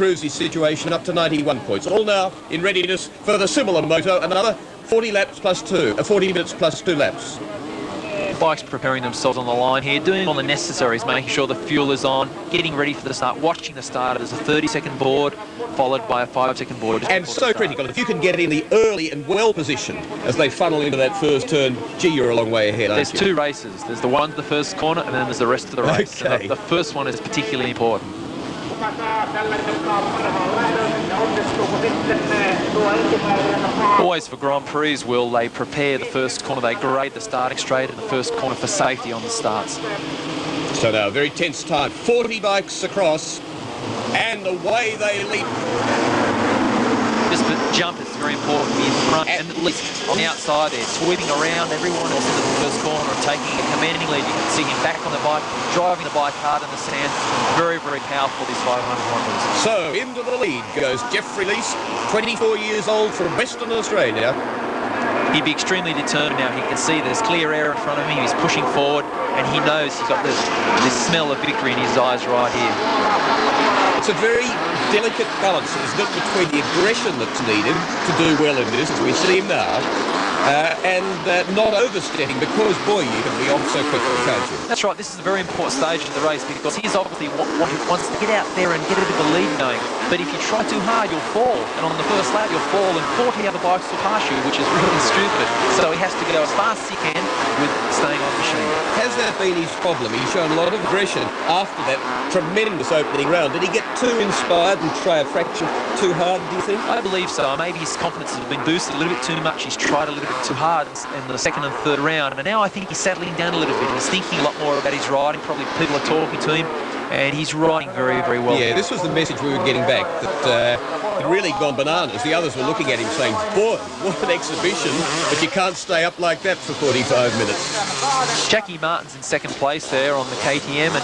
improves his situation up to 91 points. All now in readiness for the similar moto, another 40 minutes plus 2 laps. Bikes preparing themselves on the line here, doing all the necessaries, making sure the fuel is on, getting ready for the start, watching the start. There's a 30-second board, followed by a 5-second board. And so critical, if you can get in the early and well position as they funnel into that first turn, gee, you're a long way ahead, aren't you? There's 2 races. There's the one at the first corner, and then there's the rest of the race. Okay. The first one is particularly important. Always for Grand Prix, Will, they prepare the first corner, they grade the starting straight in the first corner for safety on the starts. So now, a very tense time. 40 bikes across, and away they leap. Just the jump is very important in front and at least on the outside there, sweeping around everyone else into the first corner and taking a commanding lead. You can see him back on the bike, driving the bike hard in the sand. Very, very powerful, these 500 Hondas. So, into the lead goes Jeffrey Lease, 24 years old from Western Australia. He'd be extremely determined now. He can see there's clear air in front of him. He's pushing forward, and he knows he's got this smell of victory in his eyes right here. It's a very delicate balance, isn't it, between the aggression that's needed to do well in this, as we see him now, and not overstepping, because, boy, you can be off so quickly, can't you? That's right. This is a very important stage of the race because he's obviously wants to get out there and get a bit of a lead going. But if you try too hard, you'll fall. And on the first lap, you'll fall, and 40 other bikes will pass you, which is really stupid. So he has to go as fast as he can with staying on machine. Has that been his problem? He's shown a lot of aggression after that tremendous opening round. Did he get too inspired and try a fraction too hard, do you think? I believe so. Maybe his confidence has been boosted a little bit too much. He's tried a little bit too hard in the second and third round. And now I think he's settling down a little bit. He's thinking a lot more about his riding. Probably people are talking to him. And he's riding very, very well. Yeah, this was the message we were getting back, that he'd really gone bananas. The others were looking at him saying, boy, what an exhibition, but you can't stay up like that for 45 minutes. Jackie Martin's in second place there on the KTM, and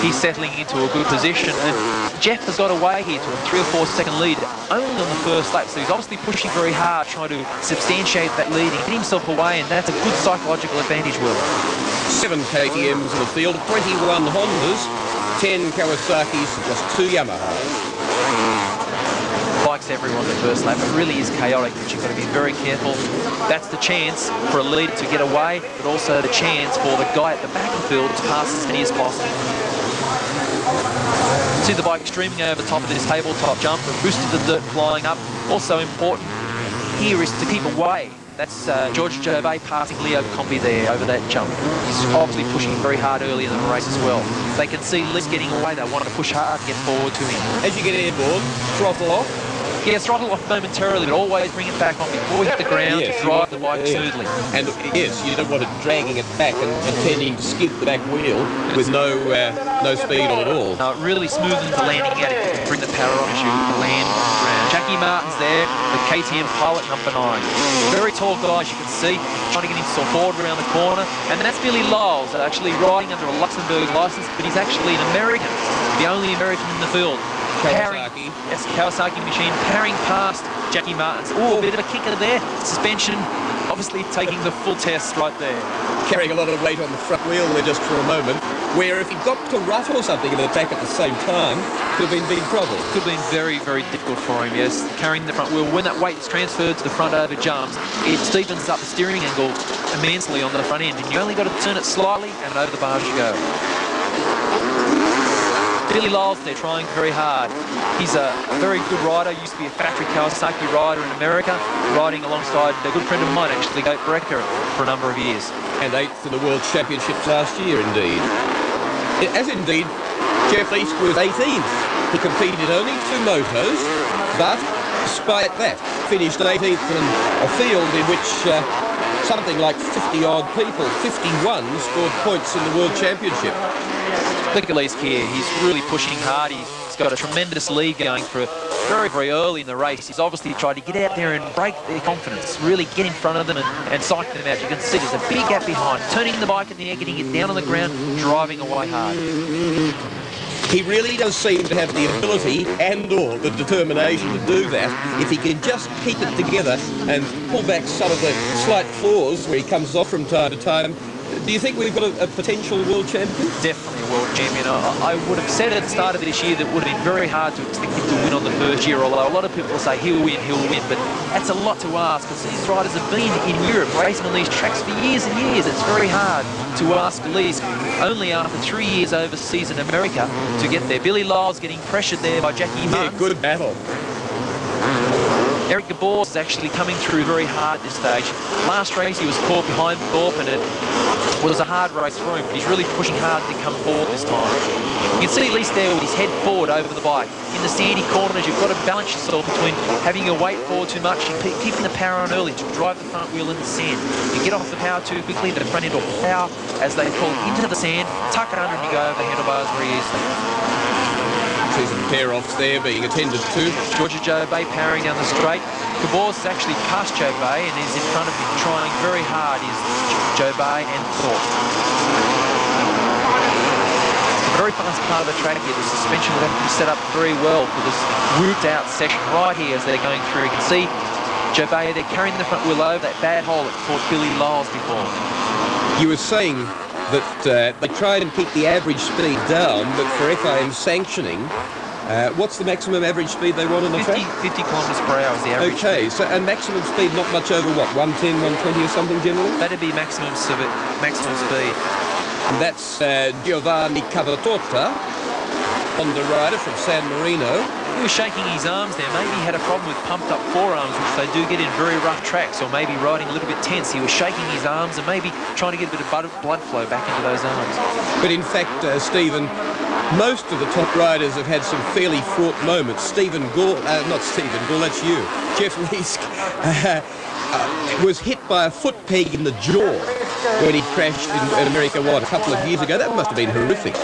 he's settling into a good position. And Jeff has got away here to a 3 or 4 second lead, only on the first lap. So he's obviously pushing very hard, trying to substantiate that lead and get himself away, and that's a good psychological advantage, Will. 7 KTMs in the field, 21 Hondas, 10 Kawasaki's, just 2 Yamahas. Bikes everyone on the first lap. It really is chaotic, but you've got to be very careful. That's the chance for a leader to get away, but also the chance for the guy at the back of the field to pass as many as possible. See the bike streaming over the top of this tabletop jump, the boost of the dirt flying up. Also important here is to keep away. That's George Gervais passing Leo Combi there over that jump. He's obviously pushing very hard early in the race as well. They can see Liz getting away. They want to push hard to get forward to him. As you get airborne, throttle off. Yeah, throttle off momentarily, but always bring it back on before you hit the ground to drive the bike smoothly. And yes, you don't want it dragging it back and tending to skid the back wheel with no speed on at all. No, it really smoothens the landing out if you can bring the power on as you land around. Jackie Martin's there, the KTM pilot number 9. Very tall guy, as you can see, trying to get himself forward around the corner. And that's Billy Lyles, actually riding under a Luxembourg license, but he's actually an American, the only American in the field. Kawasaki. Yes, Kawasaki machine carrying past Jackie Martin's. Oh, a bit of a kicker there. Suspension, obviously taking the full test right there. Carrying a lot of weight on the front wheel there just for a moment, where if he got to rough or something in the back at the same time, could have been big trouble. Could have been very, very difficult for him, yes. Carrying the front wheel. When that weight is transferred to the front over jumps, it steepens up the steering angle immensely on the front end, and you only got to turn it slightly and over the bars you go. Billy Lyles, they're trying very hard. He's a very good rider, used to be a factory Kawasaki rider in America, riding alongside a good friend of mine, actually, Goat Brecker, for a number of years. And 8th in the World Championships last year, indeed. As indeed, Jeff Lease was 18th. He competed only 2 motos, but despite that, finished 18th in a field in which something like 50-odd people, 51, scored points in the World Championship. Look at Lease here, he's really pushing hard. He's got a tremendous lead going for very, very early in the race. He's obviously tried to get out there and break their confidence, really get in front of them and psych them out. You can see there's a big gap behind, turning the bike in the air, getting it down on the ground, driving away hard. He really does seem to have the ability and/or the determination to do that if he can just keep it together and pull back some of the slight flaws where he comes off from time to time Do you think we've got a potential world champion? Definitely a world champion. I would have said at the start of this year that it would have been very hard to expect him to win on the first year, although a lot of people will say he'll win, but that's a lot to ask because these riders have been in Europe racing on these tracks for years and years. It's very hard to ask Leesk only after 3 years overseas in America to get there. Billy Lyles getting pressured there by Jackie Martin. Yeah, good battle. Eric Gabor is actually coming through very hard at this stage. Last race he was caught behind Thorpe and it was a hard race for him, but he's really pushing hard to come forward this time. You can see Leesk there with his head forward over the bike. In the sandy corners, you've got to balance yourself between having your weight forward too much and keeping the power on early to drive the front wheel in the sand. You get off the power too quickly, the front end will plow as they pull into the sand, tuck it under and you go over the handlebars very easily. See some pair-offs there being attended to. Georgia Joe Bay powering down the straight. Gabor's actually past Joe Bay and is in front of him trying very hard is Joe Bay and Thorpe. It's a very fast part of the track here. The suspension will have to be set up very well for this root out section right here as they're going through. You can see Joe Bay, they're carrying the front wheel over that bad hole that caught Billy Lyles before. You were saying that they tried and keep the average speed down, but for FIM sanctioning, what's the maximum average speed they want on the track? 50 kilometres per hour is the average. Okay, so and maximum speed not much over what, 110, 120 or something generally? That'd be maximum speed. And that's Giovanni Cavatota, Honda rider from San Marino. He was shaking his arms there. Maybe he had a problem with pumped up forearms, which they do get in very rough tracks, or maybe riding a little bit tense. He was shaking his arms and maybe trying to get a bit of blood flow back into those arms. But in fact, Stephen, most of the top riders have had some fairly fraught moments. Stephen Gall, not Stephen Gall, that's you. Jeff Leesk was hit by a foot peg in the jaw when he crashed in America, what, a couple of years ago? That must have been horrific.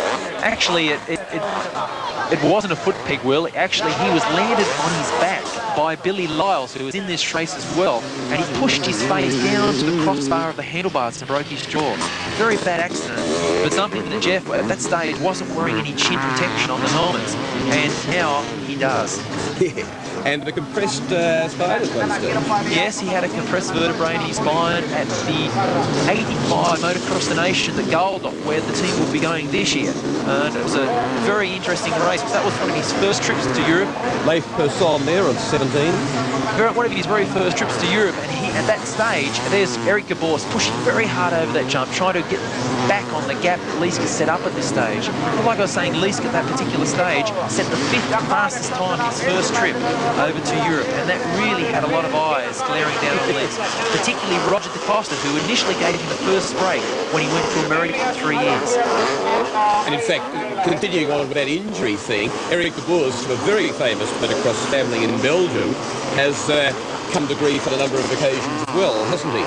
Actually, it wasn't a foot peg, Will. Actually, he was landed on his back by Billy Lyles, who was in this race as well, and he pushed his face down to the crossbar of the handlebars and broke his jaw. Very bad accident, but something that Jeff, at that stage, wasn't wearing any chin protection on the helmets, and now he does. Yeah. And the compressed spine as well, still. Yes, he had a compressed vertebrae in his spine at the 85 Motocross the Nation at Goldhof, where the team will be going this year. And it was a very interesting race because that was one of his first trips to Europe. Leif Persson there on 17. One of his very first trips to Europe, and he, at that stage, there's Eric Gabor pushing very hard over that jump, trying to get back on the gap that Leesk has set up at this stage. But like I was saying, Leesk at that particular stage set the 5th fastest time his first trip over to Europe, and that really had a lot of eyes glaring down on Leesk, particularly Roger DeCosta, who initially gave him the first break when he went to America for 3 years. And in fact, continuing on with that injury thing, Eric de Boers, a very famous motocross family in Belgium, has come to grief on a number of occasions as well, hasn't he?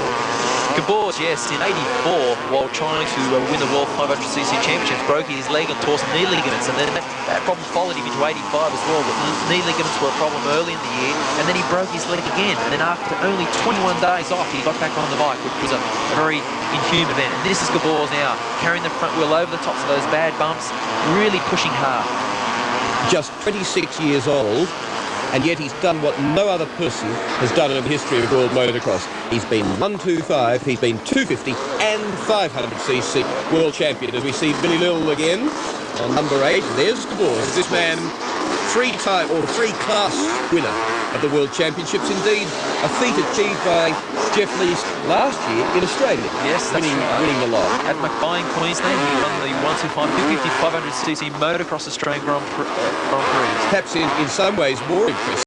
Gabors, yes, in 84, while trying to win the World 500cc Championships, broke his leg and tore some knee ligaments, and then that problem followed him into 85 as well. But knee ligaments were a problem early in the year, and then he broke his leg again. And then after only 21 days off, he got back on the bike, which was a very inhuman event. And this is Gabors now, carrying the front wheel over the tops of those bad bumps, really pushing hard. Just 26 years old, and yet he's done what no other person has done in the history of world motocross. He's been 125, he's been 250 and 500cc world champion. As we see Billy Lill again on number 8, there's De Boers. This man, three-class winner of the World Championships. Indeed, a feat achieved by Jeff Leesk last year in Australia. Yes, winning the lot. At Mackay in Queensland, he won the 125 250 500cc Motocross Australian Grand Prix. Perhaps in some ways more impressive.